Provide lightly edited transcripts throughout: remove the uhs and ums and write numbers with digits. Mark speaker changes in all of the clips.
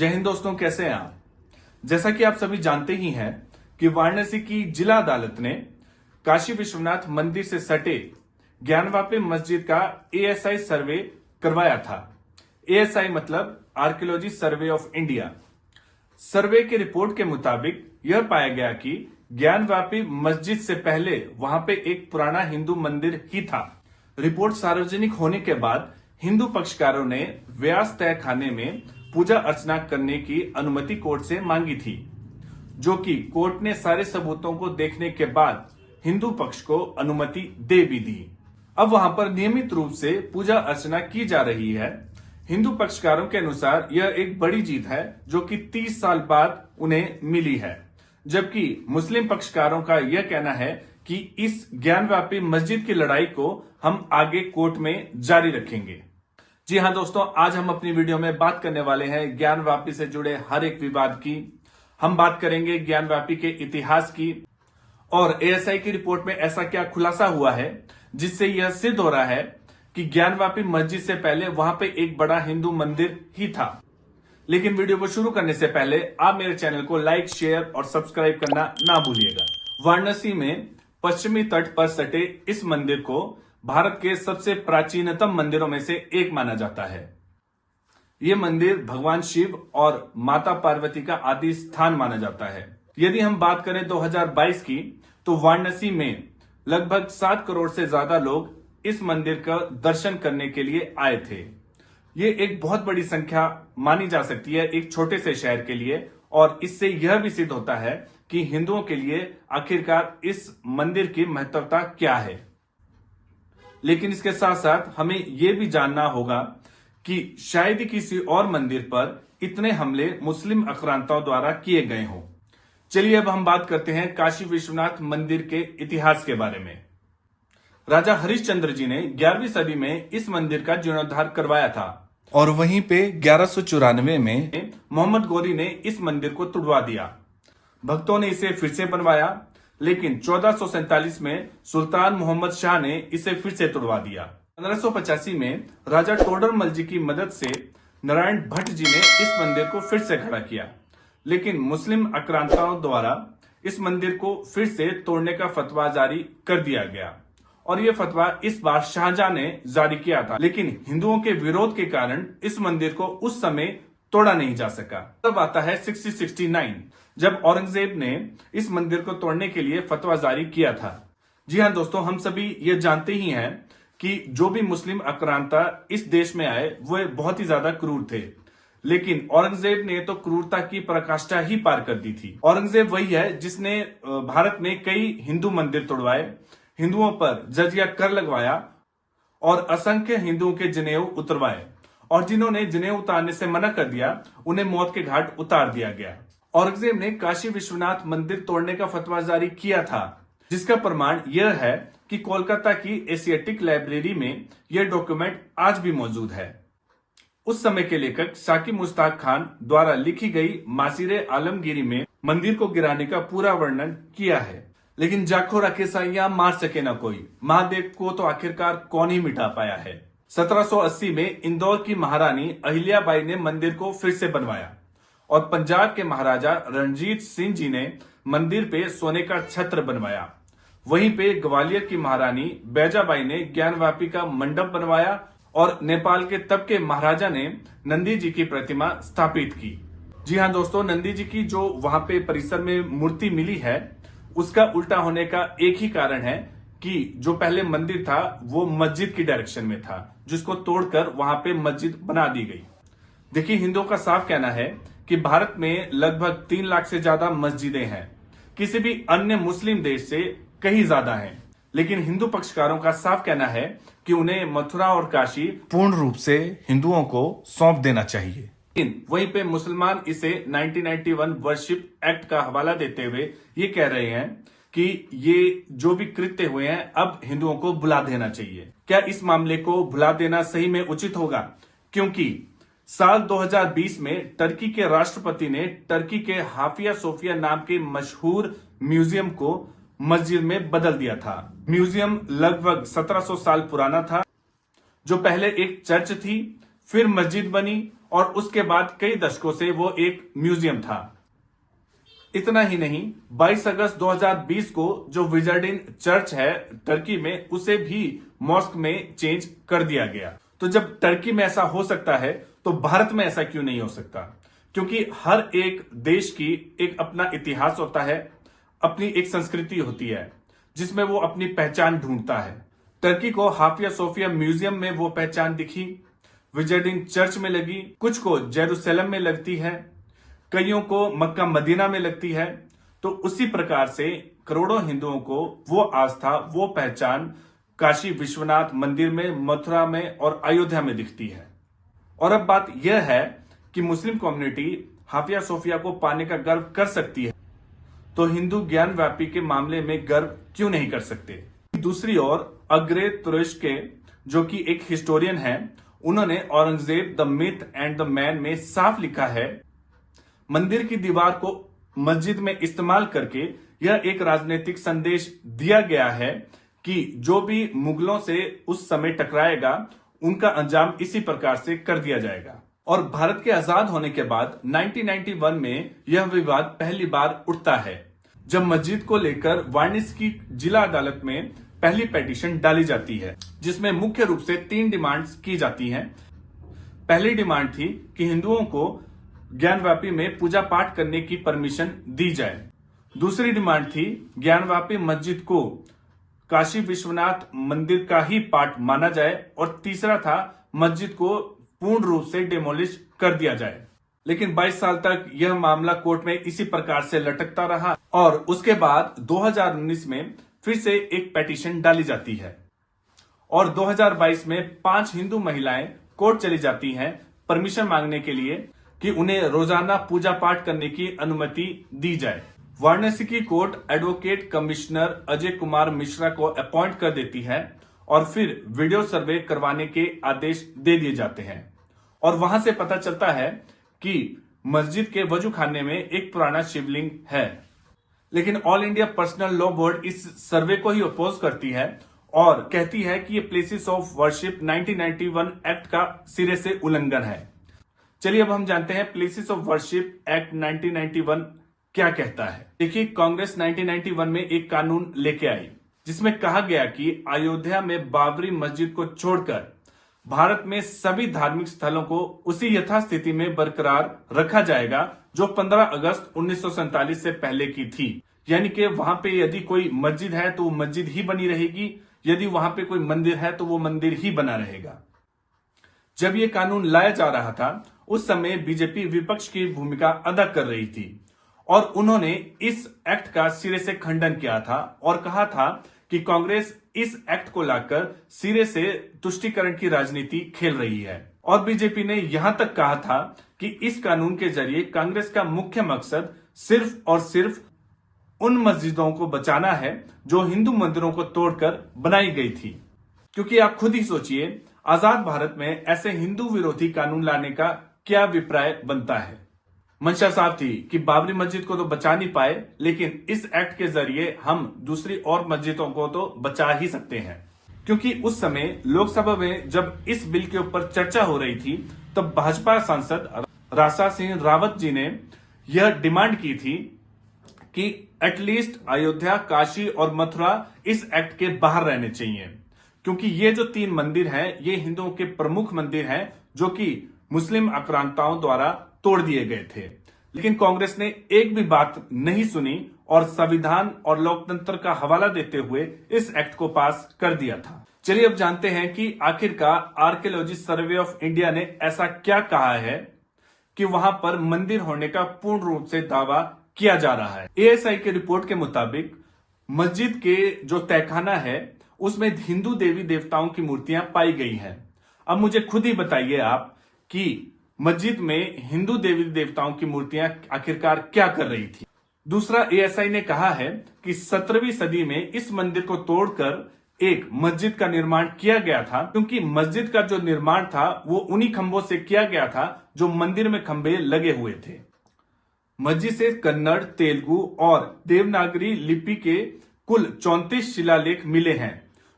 Speaker 1: जय हिंद दोस्तों, कैसे हैं आप। जैसा कि आप सभी जानते ही हैं कि वाराणसी की जिला अदालत ने काशी विश्वनाथ मंदिर से सटे ज्ञानवापी मस्जिद का एएसआई सर्वे करवाया था। एएसआई मतलब आर्कियोलॉजी सर्वे ऑफ इंडिया। सर्वे की रिपोर्ट के मुताबिक यह पाया गया कि ज्ञानवापी मस्जिद से पहले वहां पे एक पुराना हिंदू मंदिर ही था। रिपोर्ट सार्वजनिक होने के बाद हिंदू पक्षकारों ने व्यास तहखाने में पूजा अर्चना करने की अनुमति कोर्ट से मांगी थी, जो कि कोर्ट ने सारे सबूतों को देखने के बाद हिंदू पक्ष को अनुमति दे भी दी। अब वहां पर नियमित रूप से पूजा अर्चना की जा रही है। हिंदू पक्षकारों के अनुसार यह एक बड़ी जीत है जो कि 30 साल बाद उन्हें मिली है, जबकि मुस्लिम पक्षकारों का यह कहना है कि इस ज्ञानवापी मस्जिद की लड़ाई को हम आगे कोर्ट में जारी रखेंगे। जी हां दोस्तों, आज हम अपनी वीडियो में बात करने वाले हैं ज्ञानवापी से जुड़े हर एक विवाद की। हम बात करेंगे ज्ञानवापी के इतिहास की और एएसआई की रिपोर्ट में ऐसा क्या खुलासा हुआ है जिससे यह सिद्ध हो रहा है कि ज्ञानवापी मस्जिद से पहले वहां पे एक बड़ा हिंदू मंदिर ही था। लेकिन वीडियो को शुरू करने से पहले आप मेरे चैनल को लाइक, शेयर और सब्सक्राइब करना ना भूलिएगा। वाराणसी में पश्चिमी तट पर सटे इस मंदिर को भारत के सबसे प्राचीनतम मंदिरों में से एक माना जाता है। यह मंदिर भगवान शिव और माता पार्वती का आदि स्थान माना जाता है। यदि हम बात करें 2022 की, तो वाराणसी में लगभग 7 करोड़ से ज्यादा लोग इस मंदिर का दर्शन करने के लिए आए थे। ये एक बहुत बड़ी संख्या मानी जा सकती है एक छोटे से शहर के लिए, और इससे यह भी सिद्ध होता है कि हिंदुओं के लिए आखिरकार इस मंदिर की महत्वता क्या है। लेकिन इसके साथ साथ हमें यह भी जानना होगा कि शायद ही किसी और मंदिर पर इतने हमले मुस्लिम आक्रांताओं द्वारा किए गए हों। चलिए अब हम बात करते हैं काशी विश्वनाथ मंदिर के इतिहास के बारे में। राजा हरिश्चंद्र जी ने 11वीं सदी में इस मंदिर का जीर्णोद्धार करवाया था और वहीं पे 1194 में मोहम्मद गौरी ने इस मंदिर को तुड़वा दिया। भक्तों ने इसे फिर से बनवाया, लेकिन 1447 में सुल्तान मोहम्मद शाह ने इसे फिर से तुड़वा दिया। 1585 में राजा टोडरमल जी की मदद से नारायण भट्ट जी ने इस मंदिर को फिर से खड़ा किया, लेकिन मुस्लिम आक्रांताओं द्वारा इस मंदिर को फिर से तोड़ने का फतवा जारी कर दिया गया, और यह फतवा इस बार शाहजहां ने जारी किया था। लेकिन हिंदुओं के विरोध के कारण इस मंदिर को उस समय तोड़ा नहीं जा सका। तब आता है 1669, जब औरंगजेब ने इस मंदिर को तोड़ने के लिए फतवा जारी किया था। जी हां दोस्तों, हम सभी ये जानते ही हैं कि जो भी मुस्लिम आक्रांता इस देश में आए वो बहुत ही ज्यादा क्रूर थे, लेकिन औरंगजेब ने तो क्रूरता की पराकाष्ठा ही पार कर दी थी। औरंगजेब वही है जिसने भारत में कई हिंदू मंदिर तोड़वाए, हिंदुओं पर जजिया कर लगवाया और असंख्य हिंदुओं के जनेऊ उतरवाए, और जिन्होंने जनेऊ उतारने से मना कर दिया उन्हें मौत के घाट उतार दिया गया। औरंगजेब ने काशी विश्वनाथ मंदिर तोड़ने का फतवा जारी किया था, जिसका प्रमाण यह है कि कोलकाता की एशियाटिक लाइब्रेरी में यह डॉक्यूमेंट आज भी मौजूद है। उस समय के लेखक साकी मुश्ताक खान द्वारा लिखी गई मासीरे आलमगीरी में मंदिर को गिराने का पूरा वर्णन किया है। लेकिन जाखो रखे साइया मार सके न कोई, महादेव को तो आखिरकार कौन ही मिटा पाया है। 1780 में इंदौर की महारानी अहिल्याबाई ने मंदिर को फिर से बनवाया, और पंजाब के महाराजा रणजीत सिंह जी ने मंदिर पे सोने का छत्र बनवाया। वहीं पे ग्वालियर की महारानी बैजाबाई ने ज्ञानवापी का मंडप बनवाया, और नेपाल के तब के महाराजा ने नंदी जी की प्रतिमा स्थापित की। जी हां दोस्तों, नंदी जी की जो वहां पे परिसर में मूर्ति मिली है, उसका उल्टा होने का एक ही कारण है कि जो पहले मंदिर था वो मस्जिद की डायरेक्शन में था, जिसको तोड़कर वहां पे मस्जिद बना दी गई। देखिए, हिंदुओं का साफ कहना है कि भारत में लगभग 3 लाख से ज्यादा मस्जिदें हैं, किसी भी अन्य मुस्लिम देश से कहीं ज्यादा हैं। लेकिन हिंदू पक्षकारों का साफ कहना है कि उन्हें मथुरा और काशी पूर्ण रूप से हिंदुओं को सौंप देना चाहिए। लेकिन वहीं पे मुसलमान इसे 1991 वर्शिप एक्ट का हवाला देते हुए ये कह रहे हैं कि ये जो भी कृत्य हुए हैं अब हिंदुओं को भुला देना चाहिए। क्या इस मामले को भुला देना सही में उचित होगा? क्योंकि साल 2020 में टर्की के राष्ट्रपति ने टर्की के हाफिया सोफिया नाम के मशहूर म्यूजियम को मस्जिद में बदल दिया था। म्यूजियम लगभग 1700 साल पुराना था, जो पहले एक चर्च थी, फिर मस्जिद बनी और उसके बाद कई दशकों से वो एक म्यूजियम था। इतना ही नहीं, 22 अगस्त 2020 को जो विजर्डिन चर्च है टर्की में, उसे भी मॉस्क में चेंज कर दिया गया। तो जब टर्की में ऐसा हो सकता है तो भारत में ऐसा क्यों नहीं हो सकता? क्योंकि हर एक देश की एक अपना इतिहास होता है, अपनी एक संस्कृति होती है जिसमें वो अपनी पहचान ढूंढता है। टर्की को हाफिया सोफिया म्यूजियम में वो पहचान दिखी, विजर्डिन चर्च में लगी, कुछ को जेरूसलम में लगती है, कईयों को मक्का मदीना में लगती है। तो उसी प्रकार से करोड़ों हिंदुओं को वो आस्था, वो पहचान काशी विश्वनाथ मंदिर में, मथुरा में और अयोध्या में दिखती है। और अब बात यह है कि मुस्लिम कम्युनिटी हाफिया सोफिया को पाने का गर्व कर सकती है, तो हिंदू ज्ञान व्यापी के मामले में गर्व क्यों नहीं कर सकते? दूसरी ओर अग्रे तुरुष्के, जो कि एक हिस्टोरियन है, उन्होंने Aurangzeb the myth and the man में साफ लिखा है, मंदिर की दीवार को मस्जिद में इस्तेमाल करके यह एक राजनीतिक संदेश दिया गया है कि जो भी मुगलों से उस समय टकराएगा उनका अंजाम इसी प्रकार से कर दिया जाएगा। और भारत के आजाद होने के बाद 1991 में यह विवाद पहली बार उठता है जब मस्जिद को लेकर वाराणसी की जिला अदालत में पहली पिटीशन डाली जाती है, जिसमें मुख्य रूप से 3 डिमांड्स की जाती हैं। पहली डिमांड थी कि हिंदुओं को ज्ञानवापी में पूजा पाठ करने की परमिशन दी जाए। दूसरी डिमांड थी ज्ञानवापी मस्जिद को काशी विश्वनाथ मंदिर का ही पार्ट माना जाए, और तीसरा था मस्जिद को पूर्ण रूप से डिमोलिश कर दिया जाए। लेकिन 22 साल तक यह मामला कोर्ट में इसी प्रकार से लटकता रहा और उसके बाद 2019 में फिर से एक पिटीशन डाली जाती है और 2022 में 5 हिंदू महिलाएं कोर्ट चली जाती हैं परमिशन मांगने के लिए कि उन्हें रोजाना पूजा पाठ करने की अनुमति दी जाए। वाराणसी की court advocate commissioner Ajay Kumar Mishra को अपॉइंट कर देती है और फिर वीडियो सर्वे करवाने के आदेश दे दिए जाते हैं और वहां से पता चलता है कि मस्जिद के वजू खाने में एक पुराना शिवलिंग है। लेकिन all India personal law board इस सर्वे को ही अपोज करती है और कहती है कि ये प्लेसेस ऑफ वर्शिप 1991 एक्ट का सिरे से उल्लंघन है। चलिए अब हम जानते हैं प्लेसेस ऑफ वर्शिप एक्ट 1991 क्या कहता है। देखिए, कांग्रेस 1991 में एक कानून लेके आई जिसमें कहा गया कि अयोध्या में बाबरी मस्जिद को छोड़कर भारत में सभी धार्मिक स्थलों को उसी यथास्थिति में बरकरार रखा जाएगा जो 15 अगस्त 1947 से पहले की थी। यानी कि वहां पे यदि कोई मस्जिद है तो वो मस्जिद ही बनी रहेगी, यदि वहां पे कोई मंदिर है तो वो मंदिर ही बना रहेगा। जब ये कानून लाया जा रहा था उस समय बीजेपी विपक्ष की भूमिका अदा कर रही थी और उन्होंने इस एक्ट का सिरे से खंडन किया था और कहा था कि कांग्रेस इस एक्ट को लाकर सिरे से तुष्टीकरण की राजनीति खेल रही है। और बीजेपी ने यहां तक कहा था कि इस कानून के जरिए कांग्रेस का मुख्य मकसद सिर्फ और सिर्फ उन मस्जिदों को बचाना है जो हिंदू मंदिरों को तोड़कर बनाई गई थी। क्योंकि आप खुद ही सोचिए, आजाद भारत में ऐसे हिंदू विरोधी कानून लाने का क्या अभिप्राय बनता है। मंशा साफ थी कि बाबरी मस्जिद को तो बचा नहीं पाए, लेकिन इस एक्ट के जरिए हम दूसरी और मस्जिदों को तो बचा ही सकते हैं। क्योंकि उस समय लोकसभा में जब इस बिल के ऊपर चर्चा हो रही थी तब भाजपा सांसद रासा सिंह रावत जी ने यह डिमांड की थी कि एटलीस्ट अयोध्या, काशी और मथुरा इस एक्ट के बाहर रहने चाहिए, क्योंकि ये जो 3 मंदिर हैं ये हिंदुओं के प्रमुख मंदिर हैं जो कि मुस्लिम आक्रांताओं द्वारा तोड़ दिए गए थे। लेकिन कांग्रेस ने एक भी बात नहीं सुनी और संविधान और लोकतंत्र का हवाला देते हुए इस एक्ट को पास कर दिया था। चलिए अब जानते हैं कि आखिरकार आर्कियोलॉजी सर्वे ऑफ इंडिया ने ऐसा क्या कहा है कि वहां पर मंदिर होने का पूर्ण रूप से दावा किया जा रहा है। एएसआई के रिपोर्ट के मुताबिक मस्जिद के जो तहखाना है उसमें हिंदू देवी देवताओं की मूर्तियां पाई गई हैं। अब मुझे खुद ही बताइए आप कि मस्जिद में हिंदू देवी देवताओं की मूर्तियां आखिरकार क्या कर रही थी। दूसरा, एएसआई ने कहा है कि 17वीं सदी में इस मंदिर को तोड़कर एक मस्जिद का निर्माण किया गया था, क्योंकि मस्जिद का जो निर्माण था वो उन्हीं खंभों से किया गया था जो मंदिर में खंभे लगे हुए थे। मस्जिद से कन्नड़, तेलुगु और देवनागरी लिपि के कुल 34 शिलालेख मिले हैं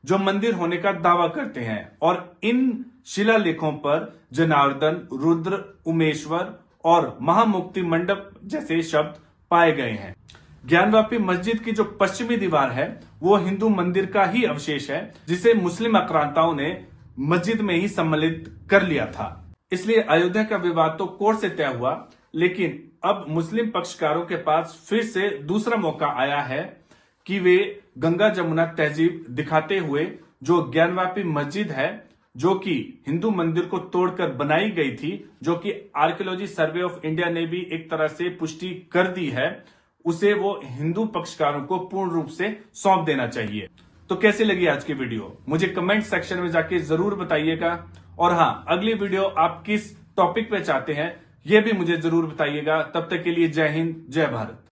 Speaker 1: जो मंदिर होने का दावा करते हैं और इन शिलालेखों पर जनार्दन, रुद्र, उमेश्वर और महामुक्ति मंडप जैसे शब्द पाए गए हैं। ज्ञानवापी मस्जिद की जो पश्चिमी दीवार है वो हिंदू मंदिर का ही अवशेष है, जिसे मुस्लिम आक्रांताओं ने मस्जिद में ही सम्मिलित कर लिया था। इसलिए अयोध्या का विवाद तो कोर्ट से तय हुआ, लेकिन अब मुस्लिम पक्षकारों के पास फिर से दूसरा मौका आया है कि वे गंगा जमुना तहजीब दिखाते हुए जो ज्ञानवापी मस्जिद है, जो कि हिंदू मंदिर को तोड़कर बनाई गई थी, जो कि आर्कियोलॉजी सर्वे ऑफ इंडिया ने भी एक तरह से पुष्टि कर दी है, उसे वो हिंदू पक्षकारों को पूर्ण रूप से सौंप देना चाहिए। तो कैसी लगी आज की वीडियो, मुझे कमेंट सेक्शन में जाके जरूर बताइएगा। और हाँ, अगली वीडियो आप किस टॉपिक पे चाहते हैं ये भी मुझे जरूर बताइएगा। तब तक के लिए जय हिंद, जय भारत।